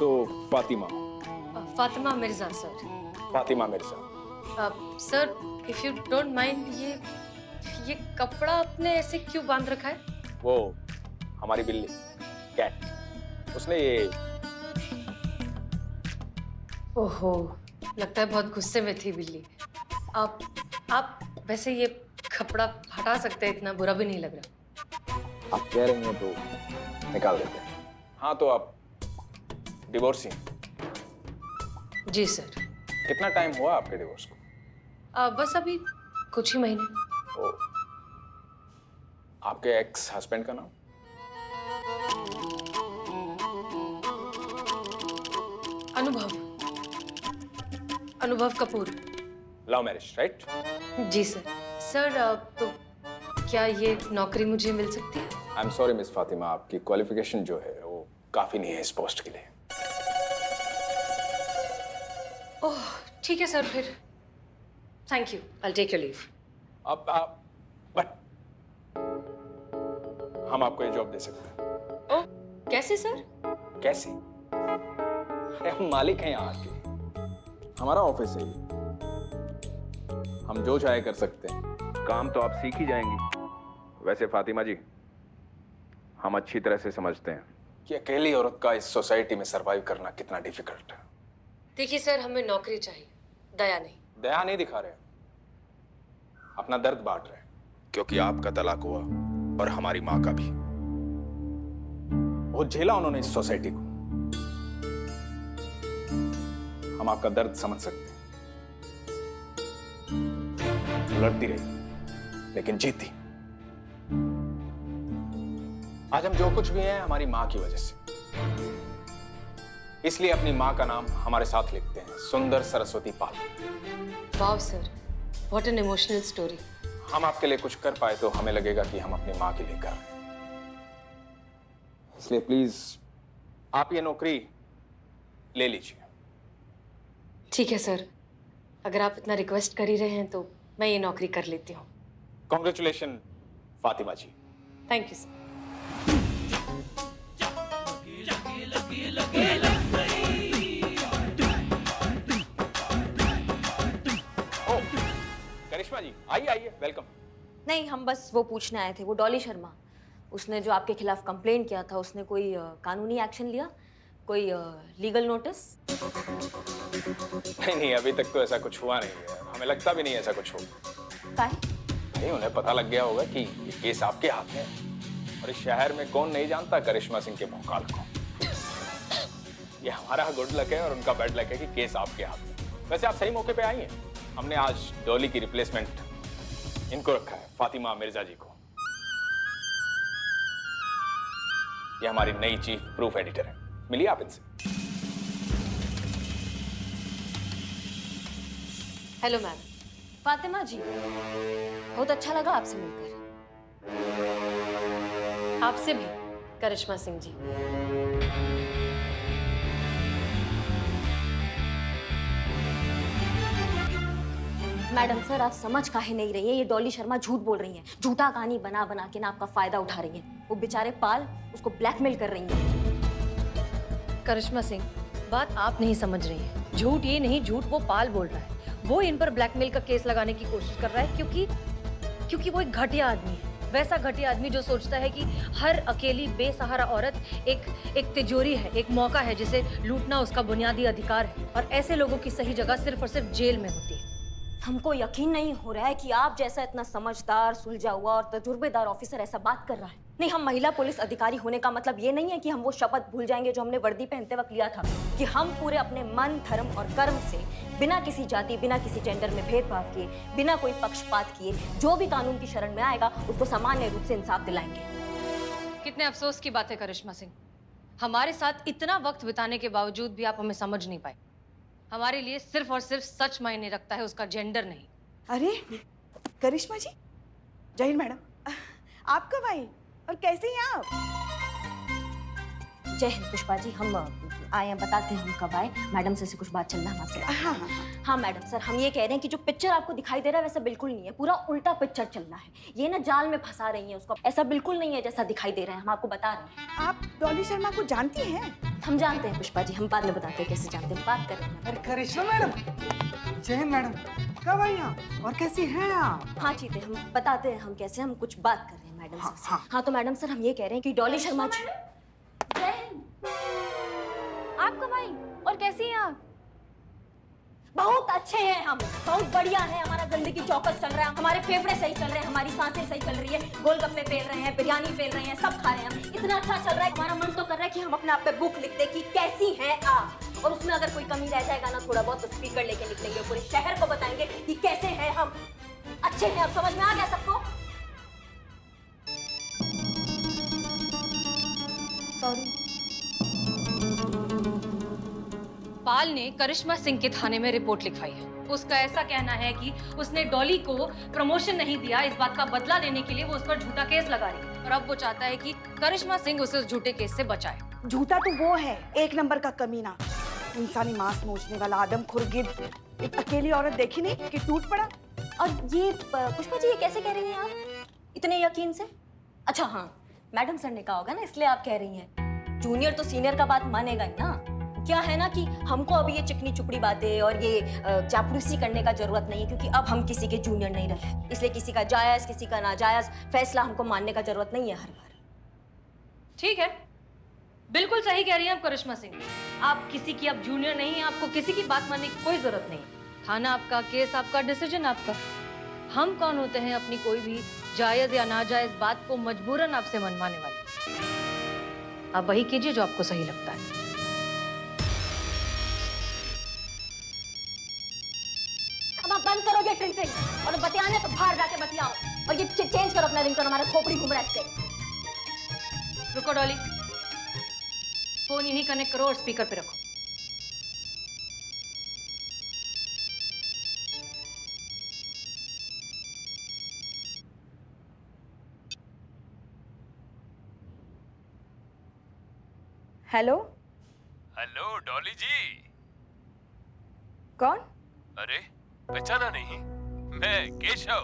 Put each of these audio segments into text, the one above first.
So Fatima. Fatima Mirza sir. Fatima Mirza. Sir if you don't mind, ये कपड़ा आपने ऐसे क्यों बांध रखा है? वो हमारी बिल्ली कैट, उसने ये। ओहो, लगता है बहुत गुस्से में थी बिल्ली। आप वैसे ये कपड़ा हटा सकते हैं, इतना बुरा भी नहीं लग रहा। आप कह रही हैं तो निकाल देते हैं। हाँ तो आप डिवोर्सी हैं? जी सर। कितना टाइम हुआ आपके डिवोर्स को? बस अभी कुछ ही महीने। ओ, आपके एक्स हस्बैंड का नाम? Anubhav Kapoor. Love marriage right? जी सर। सर तो क्या ये नौकरी मुझे मिल सकती है? I am sorry miss Fatima, आपकी क्वालिफिकेशन जो है वो काफी नहीं है इस पोस्ट के लिए। ओह ठीक है सर, फिर thank you, I take your leave. अब बट हम आपको ये जॉब दे सकते हैं। ओह कैसे सर? कैसे? अरे हम मालिक हैं यहाँ के, हमारा ऑफिस है ये। हम जो चाहे कर सकते हैं। काम तो आप सीख ही जाएंगी। वैसे फातिमा जी, हम अच्छी तरह से समझते हैं कि अकेली औरत का इस सोसाइटी में सरवाइव करना कितना डिफिकल्ट है। देखिए सर, हमें नौकरी चाहिए, दया नहीं। दया नहीं दिखा रहे, अपना दर्द बांट रहे हैं। क्योंकि आपका तलाक हुआ और हमारी माँ का भी। बहुत झेला उन्होंने इस सोसाइटी को। हम आपका दर्द समझ सकते हैं। लड़ती रही लेकिन जीती। आज हम जो कुछ भी हैं हमारी माँ की वजह से। इसलिए अपनी माँ का नाम हमारे साथ लिखते हैं, Sundar Saraswati Pal. Wow sir, what an emotional story. हम आपके लिए कुछ कर पाए तो हमें लगेगा कि हम अपनी माँ के लिए कर रहे हैं। इसलिए प्लीज आप ये नौकरी ले लीजिए। ठीक है सर, अगर आप इतना रिक्वेस्ट कर ही रहे हैं तो मैं ये नौकरी कर लेती हूँ। Congratulation Fatima ji. Thank you sir. Karishma ji आइए आइए, वेलकम। नहीं, हम बस वो पूछने आए थे। वो डॉली शर्मा, उसने जो आपके खिलाफ कंप्लेंट किया था, उसने कोई कानूनी एक्शन लिया? कोई लीगल नोटिस? नहीं, अभी तक तो ऐसा कुछ हुआ नहीं है। हमें लगता भी नहीं ऐसा कुछ होगा। काहे? नहीं, उन्हें पता लग गया होगा कि ये केस आपके हाथ में है। और इस शहर में कौन नहीं जानता करिश्मा सिंह के भौकाल को। ये हमारा गुड लक है और उनका बैड लक है कि केस आपके हाथ में। वैसे आप सही मौके पे आई हैं। हमने आज डॉली की रिप्लेसमेंट इनको रखा है, फातिमा मिर्जा जी को। ये हमारी नई चीफ प्रूफ एडिटर है। मिलिए आप इनसे। Hello ma'am. फातिमा जी, बहुत अच्छा लगा आपसे मिलकर। आपसे भी करिश्मा सिंह जी। मैडम सर, आप समझ काहे नहीं रही है? ये डॉली शर्मा झूठ बोल रही हैं, झूठा कहानी बना बना के ना आपका फायदा उठा रही हैं। वो बेचारे पाल उसको ब्लैकमेल कर रही हैं। करिश्मा सिंह, बात आप नहीं समझ रही हैं। झूठ ये नहीं, झूठ वो पाल बोल रहा है। वो इन पर ब्लैकमेल का केस लगाने की कोशिश कर रहा है क्योंकि वो एक घटिया आदमी है। वैसा घटिया आदमी जो सोचता है कि हर अकेली बेसहारा औरत एक तिजोरी है, एक मौका है जिसे लूटना उसका बुनियादी अधिकार है। और ऐसे लोगों की सही जगह सिर्फ और सिर्फ जेल में होती है। हमको यकीन नहीं हो रहा है कि आप जैसा इतना समझदार, सुलझा हुआ और तजुर्बेदार ऑफिसर ऐसा बात कर रहा है। नहीं, हम महिला पुलिस अधिकारी होने का मतलब ये नहीं है कि हम वो शपथ भूल जाएंगे जो हमने वर्दी पहनते वक्त लिया था, कि हम पूरे अपने मन, धर्म और कर्म से बिना किसी जाति, बिना किसी जेंडर में भेदभाव किए, बिना कोई पक्षपात किए, जो भी कानून की शरण में आएगा उसको सामान्य रूप से इंसाफ दिलाएंगे। कितने अफसोस की बात है करिश्मा सिंह, हमारे साथ इतना वक्त बिताने के बावजूद भी आप हमें समझ नहीं पाए। हमारे लिए सिर्फ और सिर्फ सच मायने रखता है, उसका जेंडर नहीं। अरे करिश्मा जी, जय हिंद मैडम। आप कब आई और कैसे हैं आप? जय हिंद पुष्पा जी। हम आए हैं, बताते हैं हम कब आए। मैडम से कुछ बात चलना है आपसे। हाँ हाँ हाँ। हाँ मैडम सर, हम ये कह रहे हैं कि जो पिक्चर आपको दिखाई दे रहा है वैसा बिल्कुल नहीं है, पूरा उल्टा पिक्चर चल रहा है। ये ना जाल में फंसा रही है उसको, ऐसा बिल्कुल नहीं है जैसा दिखाई दे रहा है, हम आपको बता रहे हैं। आप डॉली शर्मा को जानती हैं? हम जानते हैं पुष्पा जी, हम बाद में बताते हैं कैसे जानते हैं, बात कर रहे हैं। अरे करिश्मा मैडम, जय हिंद मैडम, कब आई आप और कैसी हैं आप? हाँ चीते, हम बताते हैं हम कैसे, हम कुछ बात कर रहे हैं मैडम हाँ, सर से। हाँ। हाँ तो मैडम सर हम ये कह रहे हैं कि डॉली शर्मा जी। जय हिंद। आप कब आई और कैसी हैं आप? बहुत अच्छे हैं हम, बहुत बढ़िया है, हमारा जिंदगी चौकस चल रहा है, हमारे फेफड़े सही चल रहे हैं, हमारी सांसें सही चल रही है, गोलगप्पे पेल रहे हैं, बिरयानी पेल रहे हैं, सब खा रहे हैं हम, इतना अच्छा चल रहा है। हमारा मन तो कर रहा है कि हम अपने आप पे बुक लिख दे कि कैसी हैं आप, और उसमें अगर कोई कमी रह जाएगा ना थोड़ा बहुत, तो स्पीकर लेके निकलेंगे, पूरे शहर को बताएंगे कि कैसे हैं हम, अच्छे हैं। अब समझ में आ गया सबको? सॉरी। पाल ने करिश्मा सिंह के थाने में रिपोर्ट लिखवाई है। उसका ऐसा कहना है कि उसने डॉली को प्रमोशन नहीं दिया, इस बात का बदला लेने के लिए वो उस पर झूठा केस लगा रही है, और अब वो चाहता है कि करिश्मा सिंह उसे उस झूठे केस से बचाए। झूठा तो वो है, एक नंबर का कमीना, इंसानी मांस नोचने वाला आदमखोर गिद्ध। एक अकेली औरत देखी नहीं कि टूट पड़ा। और ये पुष्पा जी ये कैसे कह रही हैं आप इतने यकीन से? अच्छा हाँ, मैडम सर ने कहा होगा ना, इसलिए आप कह रही हैं। जूनियर तो सीनियर का बात मानेगा ही ना। क्या है ना कि हमको अभी ये चिकनी चुपड़ी बातें और ये चापलूसी करने का जरूरत नहीं है, क्योंकि अब हम किसी के जूनियर नहीं रहे, इसलिए किसी का जायज किसी का नाजायज फैसला हमको मानने का जरूरत नहीं है हर बार। ठीक है, बिल्कुल सही कह रही हैं आप करिश्मा सिंह, आप किसी की अब जूनियर नहीं है, आपको किसी की बात मानने की कोई जरूरत नहीं। थाना आपका, केस आपका, डिसीजन आपका। हम कौन होते हैं अपनी कोई भी जायज या नाजायज बात को मजबूरन आपसे मनवाने वाले? आप वही कीजिए जो आपको सही लगता है। अब आप बंद करोगे ट्रिंग और बतियाने तो बाहर जाके बतियाओ, और ये चेंज करो अपना रिंगटोन, हमारा खोपड़ी घूम रहा है इससे। रुको डॉली, फोन यहीं कनेक्ट करो और स्पीकर पे रखो। हेलो। हेलो डॉली जी। कौन? अरे पहचाना नहीं? मैं केशव।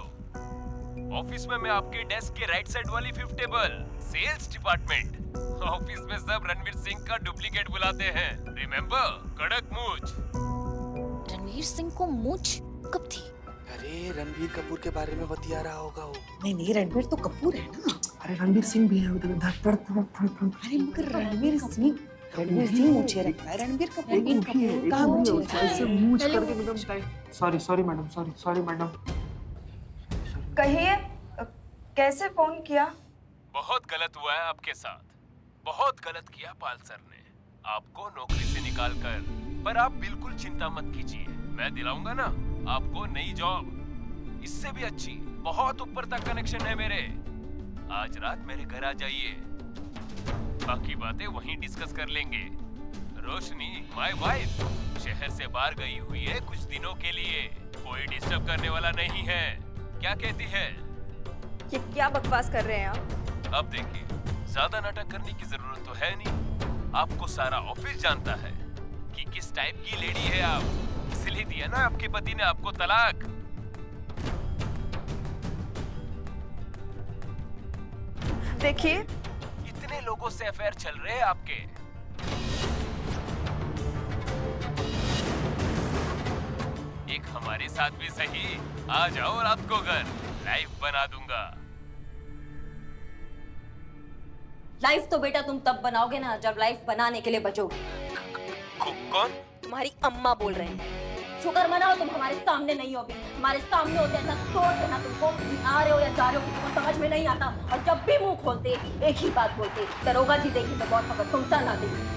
ऑफिस में मैं आपके डेस्क के राइट साइड वाली 5th table, sales department. Office में सब रणवीर सिंह का डुप्लीकेट बुलाते हैं, रिमेम्बर? कड़क मूंछ। रणवीर सिंह को मूंछ कब थी? अरे रणबीर कपूर के बारे में बतिया रहा होगा वो। नहीं, रणबीर तो कपूर है ना। अरे रणबीर सिंह भी है उधर, धड़ धड़ धड़ धड़। अरे मगर रणबीर सिंह मुझे रखता है। रणबीर कपूर कहाँ मुझे? ऐसे मूंछ करके एकदम tight. Sorry madam, sorry madam. कहिए, कैसे फोन किया? बहुत गलत हुआ है आपके साथ, बहुत गलत किया पाल सर ने आपको नौकरी से निकाल कर। पर आप बिल्कुल चिंता मत कीजिए, मैं दिलाऊंगा ना आपको नई जॉब, इससे भी अच्छी, बहुत ऊपर तक कनेक्शन है मेरे। आज रात मेरे घर आ जाइए, बाकी बातें वहीं डिस्कस कर लेंगे। रोशनी माय वाइफ शहर से बाहर गई हुई है कुछ दिनों के लिए, कोई डिस्टर्ब करने वाला नहीं है। क्या कहती है? ये क्या बकवास कर रहे हैं आप? अब देखिए, ज्यादा नाटक करने की जरूरत तो है नहीं, आपको सारा ऑफिस जानता है कि किस टाइप की लेडी है आप, इसलिए दिया ना आपके पति ने आपको तलाक। देखिए, इतने लोगों से अफेयर चल रहे हैं आपके। एक हमारे साथ भी सही, आ जाओ रात को घर, लाइफ बना दूंगा। लाइफ तो बेटा तुम तब बनाओगे ना जब लाइफ बनाने के लिए बचोगे। कौन? तुम्हारी अम्मा बोल रहे हैं। शुक्र मनाओ तुम हमारे सामने नहीं हो, भी हमारे सामने होते ऐसा सोच देना तुमको, आ रहे हो या जा रहे हो किसी को समझ में नहीं आता, और जब भी मुंह खोलते एक ही बात बोलते, दरोगा जी देखी तो बहुत खबर, तुमसा ना देखी।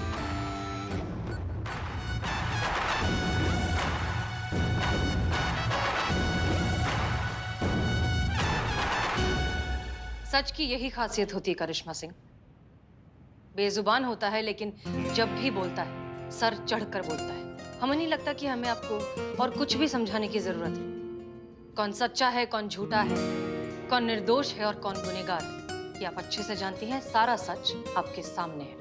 सच की यही खासियत होती है करिश्मा सिंह, बेजुबान होता है लेकिन जब भी बोलता है सर चढ़कर बोलता है। हमें नहीं लगता कि हमें आपको और कुछ भी समझाने की जरूरत है। कौन सच्चा है, कौन झूठा है, कौन निर्दोष है और कौन गुनहगार है, ये आप अच्छे से जानती हैं। सारा सच आपके सामने है।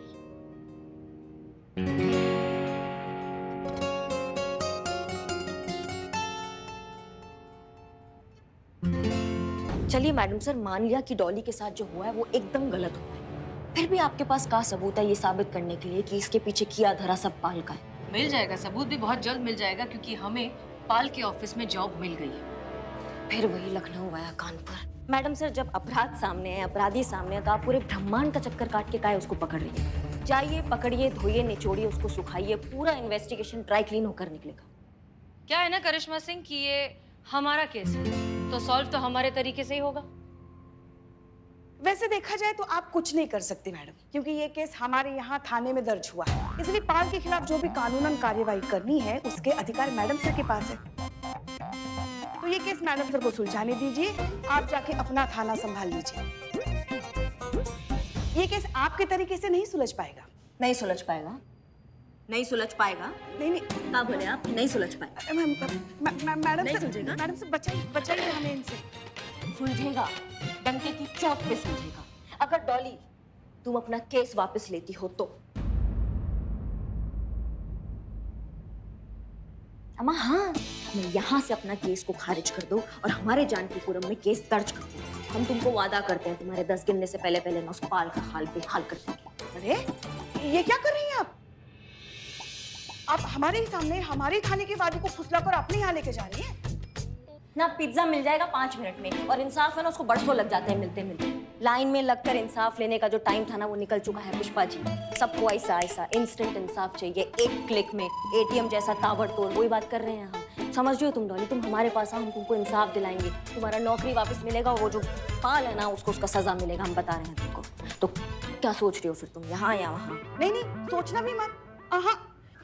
चलिए मैडम सर, मान लिया कि डॉली के साथ जो हुआ है वो एकदम गलत हुआ है, फिर भी आपके पास क्या सबूत है ये साबित करने के लिए कि इसके पीछे किया धरा सब पाल का है? मिल जाएगा, सबूत भी बहुत जल्द मिल जाएगा, क्योंकि हमें पाल के ऑफिस में जॉब मिल गई है। फिर वही लखनऊ आया कानपुर। मैडम सर, जब अपराध सामने है, अपराधी सामने है, तो आप पूरे ब्रह्मांड का चक्कर काट के काहे उसको पकड़ रही है? जाइए, पकड़िए, धोइए, निचोड़िए, उसको सुखाइए, पूरा इन्वेस्टिगेशन ड्राई क्लीन होकर निकलेगा। क्या है ना करिश्मा सिंह कि ये हमारा केस है, तो सॉल्व तो हमारे तरीके से ही होगा। वैसे देखा जाए तो आप कुछ नहीं कर सकती मैडम, क्योंकि ये केस हमारे यहाँ थाने में दर्ज हुआ है, इसलिए पाल के खिलाफ जो भी कानूनन कार्यवाही करनी है उसके अधिकार मैडम सर के पास है। तो ये केस मैडम सर को सुलझाने दीजिए, आप जाके अपना थाना संभाल लीजिए। ये केस आपके तरीके से नहीं सुलझ पाएगा। नहीं सुलझ पाएगा, नहीं सुलझ पाएगा। नहीं नहीं, क्या बोले आप? नहीं सुलझ पाएगा। मैडम नहीं सर, सुलझेगा? मैडम सर बचाइए हमें इनसे। सुलझेगा, डंके की चौक पे सुलझेगा। अगर डॉली तुम अपना केस वापस लेती हो तो। अम्मा हाँ, मैं यहाँ से अपना केस को खारिज कर दो और हमारे जानकीपुरम में केस दर्ज कर दो। हम तुमको वादा करते हैं तुम्हारे 10 गिनने से पहले पहले ना उस पाल का हाल बेहाल कर देंगे। अरे ये क्या कर रही हैं आप हमारे ही सामने हमारे थाने के वादे को फुसलाकर अपने यहाँ लेके जा रही हैं। ना पिज्जा मिल जाएगा 5 मिनट में, और इंसाफ है ना उसको बरसों लग जाते हैं मिलते मिलते। लाइन में लगकर इंसाफ लेने का जो टाइम था ना वो निकल चुका है पुष्पा जी। सबको ऐसा ऐसा इंस्टेंट इंसाफ चाहिए, एक क्लिक में, एटीएम जैसा ताबड़तोड़। वही बात कर रहे हैं हम। समझ रही हो तुम डॉली, तुम हमारे पास आओ, हम तुमको इंसाफ दिलाएंगे, तुम्हारा नौकरी वापस मिलेगा, वो जो पाल है ना उसको उसका सजा मिलेगा, हम बता रहे हैं तुमको। तो क्या सोच रही हो फिर तुम, यहाँ या वहाँ? नहीं नहीं, सोचना भी मत।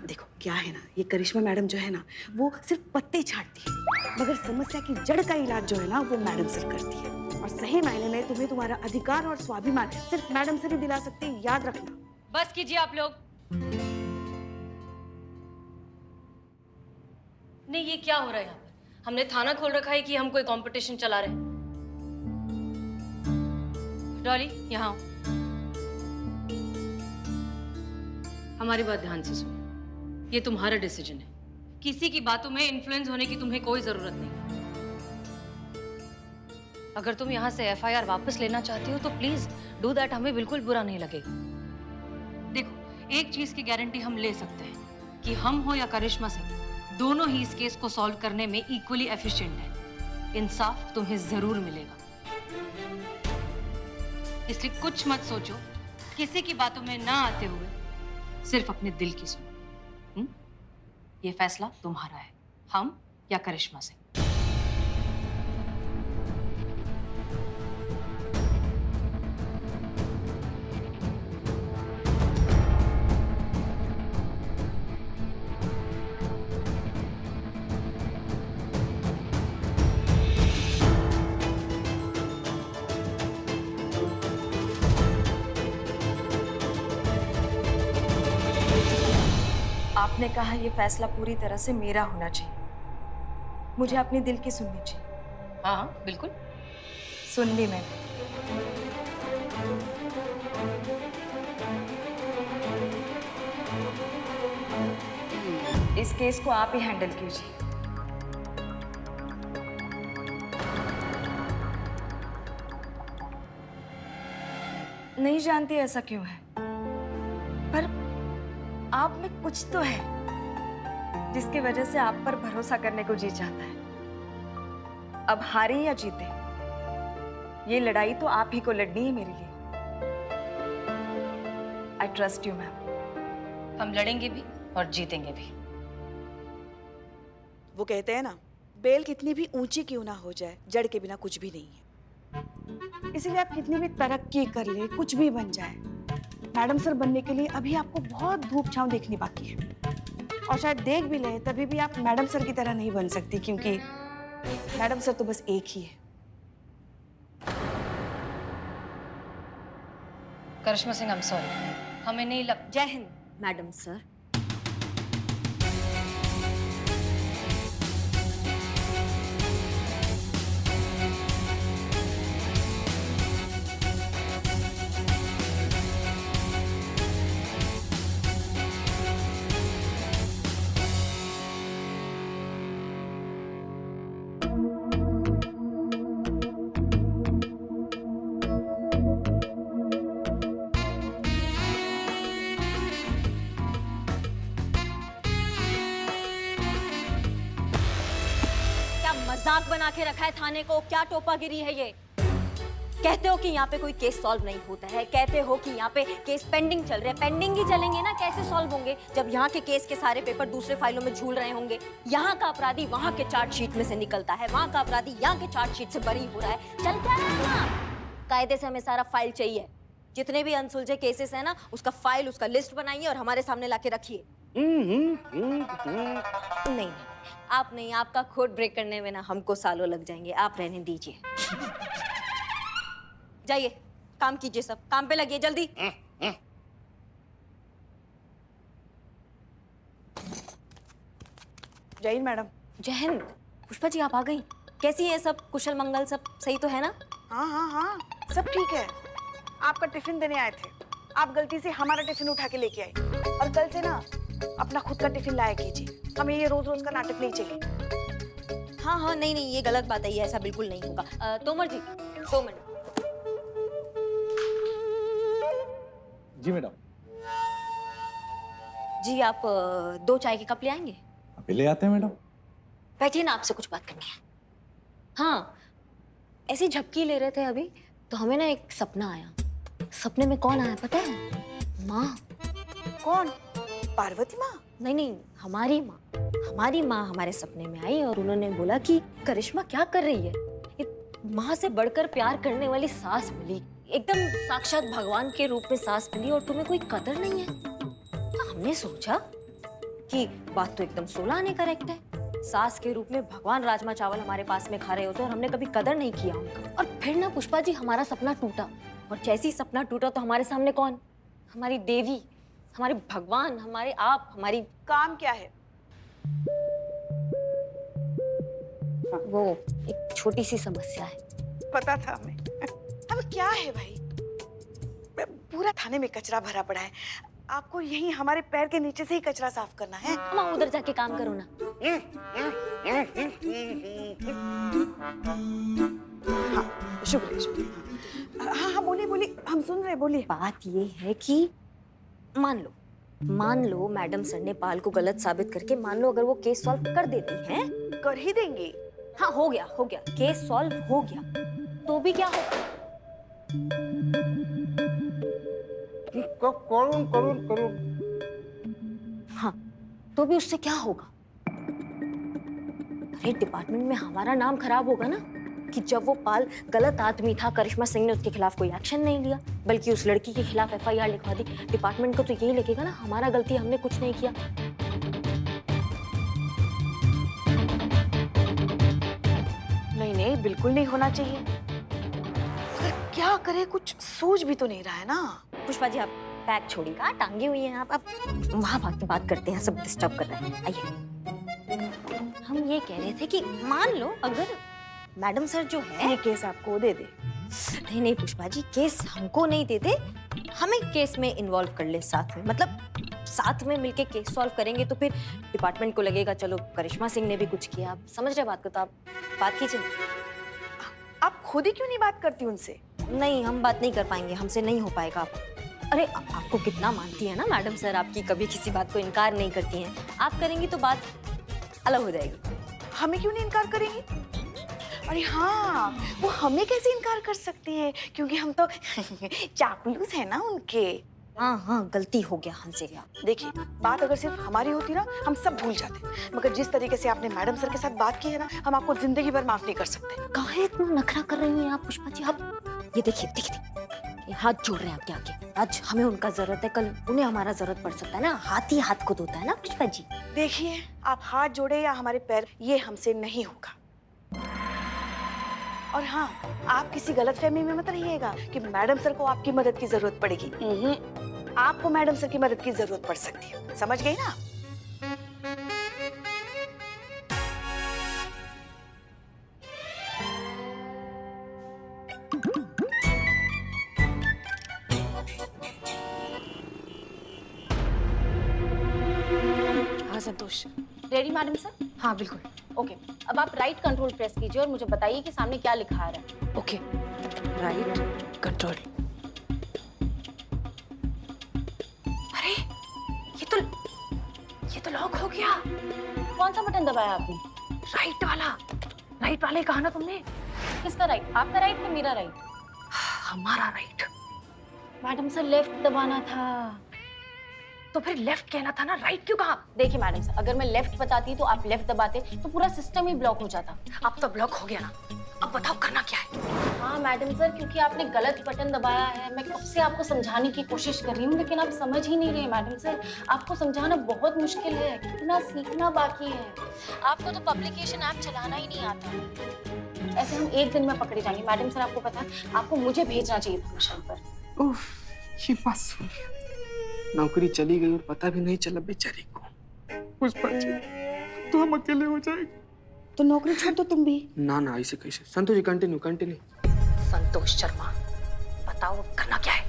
देखो क्या है ना, ये करिश्मा मैडम जो है ना वो सिर्फ पत्ते छाटती है, मगर समस्या की जड़ का इलाज जो है ना वो मैडम सर करती है। और सही मायने में तुम्हें तुम्हारा अधिकार और स्वाभिमान सिर्फ मैडम सर ही दिला सकते हैं, याद रखना। बस कीजिए आप लोग। नहीं, ये क्या हो रहा है यहाँ पर? हमने थाना खोल रखा है कि हम कोई कंपटीशन चला रहे हैं? डॉली यहाँ आओ। हमारी बात ध्यान से सुनो, ये तुम्हारा डिसीजन है, किसी की बातों में इन्फ्लुएंस होने की तुम्हें कोई जरूरत नहीं। अगर तुम यहाँ से एफआईआर वापस लेना चाहती हो तो प्लीज डू दैट, हमें बिल्कुल बुरा नहीं लगेगा। देखो, एक चीज की गारंटी हम ले सकते हैं कि हम हो या करिश्मा सिंह, दोनों ही इस केस को सॉल्व करने में इक्वली एफिशिएंट है। इंसाफ तुम्हें जरूर मिलेगा, इसलिए कुछ मत सोचो, किसी की बातों में ना आते हुए सिर्फ अपने दिल की सुनो। ये फैसला तुम्हारा है, हम या करिश्मा सिंह। आपने कहा ये फैसला पूरी तरह से मेरा होना चाहिए, मुझे अपने दिल की सुननी चाहिए। हाँ हाँ बिल्कुल, सुन ली मैंने। इस केस को आप ही हैंडल कीजिए। नहीं जानती ऐसा क्यों है, पर आप में कुछ तो है जिसकी वजह से आप पर भरोसा करने को जी चाहता है। अब हारे या जीते, ये लड़ाई तो आप ही को लड़नी है मेरे लिए। I trust you ma'am. हम लड़ेंगे भी और जीतेंगे भी। वो कहते हैं ना, बेल कितनी भी ऊंची क्यों ना हो जाए, जड़ के बिना कुछ भी नहीं है। इसीलिए आप कितनी भी तरक्की कर ले, कुछ भी बन जाए, मैडम सर बनने के लिए अभी आपको बहुत धूप छांव देखनी बाकी है। और शायद देख भी ले तभी भी आप मैडम सर की तरह नहीं बन सकती, क्योंकि मैडम सर तो बस एक ही है। करिश्मा सिंह, आई एम सॉरी, हमें नहीं लग। जय हिंद मैडम सर। नाक बना के रखा है थाने को? क्या टोपागिरी है ये? कहते हो कि यहाँ पे कोई केस सॉल्व नहीं होता है, कहते हो कि यहाँ पे केस पेंडिंग चल रहे हैं। पेंडिंग ही चलेंगे ना, कैसे सॉल्व होंगे जब यहाँ के केस के सारे पेपर दूसरे फाइलों में झूल रहे होंगे? यहाँ का अपराधी वहाँ के चार्जशीट में से निकलता है, वहाँ का अपराधी यहाँ के चार्जशीट से बरी हो रहा है। चलता है ना? कायदे से हमें सारा फाइल चाहिए। जितने भी अनसुलझे केसेस है ना, उसका फाइल, उसका लिस्ट बनाइए और हमारे सामने लाके रखिए। नहीं, आप नहीं, आपका कोड ब्रेक करने में ना हमको सालों लग जाएंगे। आप रहने दीजिए। जाइए, काम कीजिए, सब काम पे लगिए जल्दी। जय हिंद मैडम। जय हिंद। पुष्पा जी आप आ गई। कैसी है सब? कुशल मंगल सब सही तो है ना? हाँ हाँ हाँ, सब ठीक है। आपका टिफिन देने आए थे, आप गलती से हमारा टिफिन उठा के लेके आए। और कल से ना अपना खुद का टिफिन लाया कीजिए, हमें ये रोज रोज का नाटक नहीं चाहिए। हाँ हाँ, नहीं नहीं, ये गलत बात है, ये ऐसा बिल्कुल नहीं होगा। तोमर जी, 2 मिनट। जी मैडम। जी आप 2 चाय के कप ले आएंगे? अभी ले आते हैं मैडम। बैठिए ना, आपसे कुछ बात करनी है। हाँ, ऐसी झपकी ले रहे थे अभी तो हमें ना एक सपना आया। सपने में कौन आया पता है? माँ। कौन? पार्वती माँ? नहीं नहीं, हमारी माँ। हमारी माँ हमारे सपने में आई और उन्होंने बोला कि करिश्मा क्या कर रही है? ये माँ से बढ़कर प्यार करने वाली सास मिली, एकदम साक्षात भगवान के रूप में सास मिली और तुम्हें कोई कदर नहीं है। तो हमने सोचा कि बात तो एकदम 16 आने करेक्ट है। सास के रूप में भगवान राजमा चावल हमारे पास में खा रहे होते और हमने कभी कदर नहीं किया उनका। और फिर ना पुष्पा जी हमारा सपना टूटा, और जैसे ही सपना टूटा तो हमारे सामने कौन? हमारी देवी, हमारे भगवान, हमारे आप, हमारी। काम क्या है? वो एक छोटी सी समस्या है। पता था हमें। अब क्या है भाई? पूरा थाने में कचरा भरा पड़ा है, आपको यही हमारे पैर के नीचे से ही कचरा साफ करना है। माँ उधर जाके काम करो ना। हाँ, शुक्रिया शुक्रिया। हाँ हाँ, बोलिए बोलिए, हम सुन रहे, बोलिए। बात ये है कि मान लो मैडम सर ने पाल को गलत साबित करके, मान लो अगर वो केस सॉल्व कर देती हैं। कर ही देंगी। हाँ, हो गया केस सॉल्व हो गया, तो भी क्या होगा? करुण। हाँ, तो भी उससे क्या होगा? अरे डिपार्टमेंट में हमारा नाम खराब होगा ना कि जब वो पाल गलत आदमी था, करिश्मा सिंह ने उसके खिलाफ कोई एक्शन नहीं लिया, बल्कि उस लड़की के खिलाफ FIR लिखवा दी। डिपार्टमेंट को तो यही लगेगा ना हमारा गलती, हमने कुछ नहीं किया। नहीं नहीं, बिल्कुल नहीं होना चाहिए। पर क्या करे, कुछ सूझ भी तो नहीं रहा है ना। पुष्पा जी आप बैग छोड़िएगा, टांगी हुई हैं आप वहां भाग के बात करते हैं, सब डिस्टर्ब कर रहे हैं। आइए, हम ये कह रहे थे कि मान लो अगर मैडम सर जो है ये केस आपको दे दे। नहीं नहीं पुष्पा जी, केस हमको नहीं देते, हमें केस में इन्वॉल्व कर ले साथ में, मतलब साथ में मिलके केस सॉल्व करेंगे तो फिर डिपार्टमेंट को लगेगा चलो करिश्मा सिंह ने भी कुछ किया। आप समझ रहे बात को? तो आप बात कीजिए। आप खुद ही क्यों नहीं बात करती उनसे? नहीं, हम बात नहीं कर पाएंगे, हमसे नहीं हो पाएगा। आप अरे आपको कितना मानती है ना मैडम सर, आपकी कभी किसी बात को इनकार नहीं करती हैं। आप करेंगी तो बात अलग हो जाएगी। हमें क्यों नहीं इनकार करेंगी? अरे हाँ, वो हमें कैसे इनकार कर सकती है, क्योंकि हम तो चापलूस है ना उनके। हाँ हाँ, गलती हो गया हमसे। देखिए, बात अगर सिर्फ हमारी होती ना, हम सब भूल जाते, मगर जिस तरीके से आपने मैडम सर के साथ बात की है ना, हम आपको जिंदगी भर माफ नहीं कर सकते। काहे इतना नखरा कर रही हैं आप पुष्पा जी? आप ये देखिए ये हाथ जोड़ रहे हैं आपके आगे। आज हमें उनका जरूरत है, कल उन्हें हमारा जरूरत पड़ सकता है ना। हाथ ही हाथ को धोता है ना पुष्पा जी। देखिए, आप हाथ जोड़े या हमारे पैर, ये हमसे नहीं होगा। और हाँ, आप किसी गलतफहमी में मत रहिएगा कि मैडम सर को आपकी मदद की जरूरत पड़ेगी। आपको मैडम सर की मदद की जरूरत पड़ सकती है, समझ गई ना? हाँ संतोष। Ready madam sir? हाँ बिल्कुल। ओके, अब आप राइट कंट्रोल प्रेस कीजिए और मुझे बताइए कि सामने क्या लिखा आ रहा है। Okay, right control. अरे ये तो लॉक हो गया। कौन सा बटन दबाया आपने? राइट वाला। राइट वाले कहा ना तुमने? किसका राइट? आपका राइट या मेरा राइट? हमारा राइट। मैडम सर लेफ्ट दबाना था। तो फिर लेफ्ट कहना था ना, राइट क्यों कहा? देखिए मैडम सर, अगर मैं लेफ्ट बताती तो आप लेफ्ट दबाते तो पूरा सिस्टम ही ब्लॉक हो जाता। अब तो ब्लॉक हो गया ना, अब बताओ करना क्या है? हाँ मैडम सर, क्योंकि आपने गलत बटन दबाया है। मैं कब से आपको समझाने की कोशिश कर रही हूँ, लेकिन आप समझ ही नहीं रहे मैडम सर। आपको समझाना बहुत मुश्किल है, कितना सीखना बाकी है। आपको तो पब्लिकेशन ऐप चलाना ही नहीं आता। ऐसे हम एक दिन में पकड़े जाएंगे। मैडम सर आपको पता है, आपको मुझे भेजना चाहिए था मिशन पर। उफ, ये बात सुन नौकरी चली गई और पता भी नहीं चला बेचारी को। पुष्पा जी, तो हम अकेले हो जाएंगे। तो नौकरी छोड़ दो तुम भी। ना ना, ऐसे कैसे? Santosh ji continue continue. संतोष शर्मा, बताओ अब करना क्या है?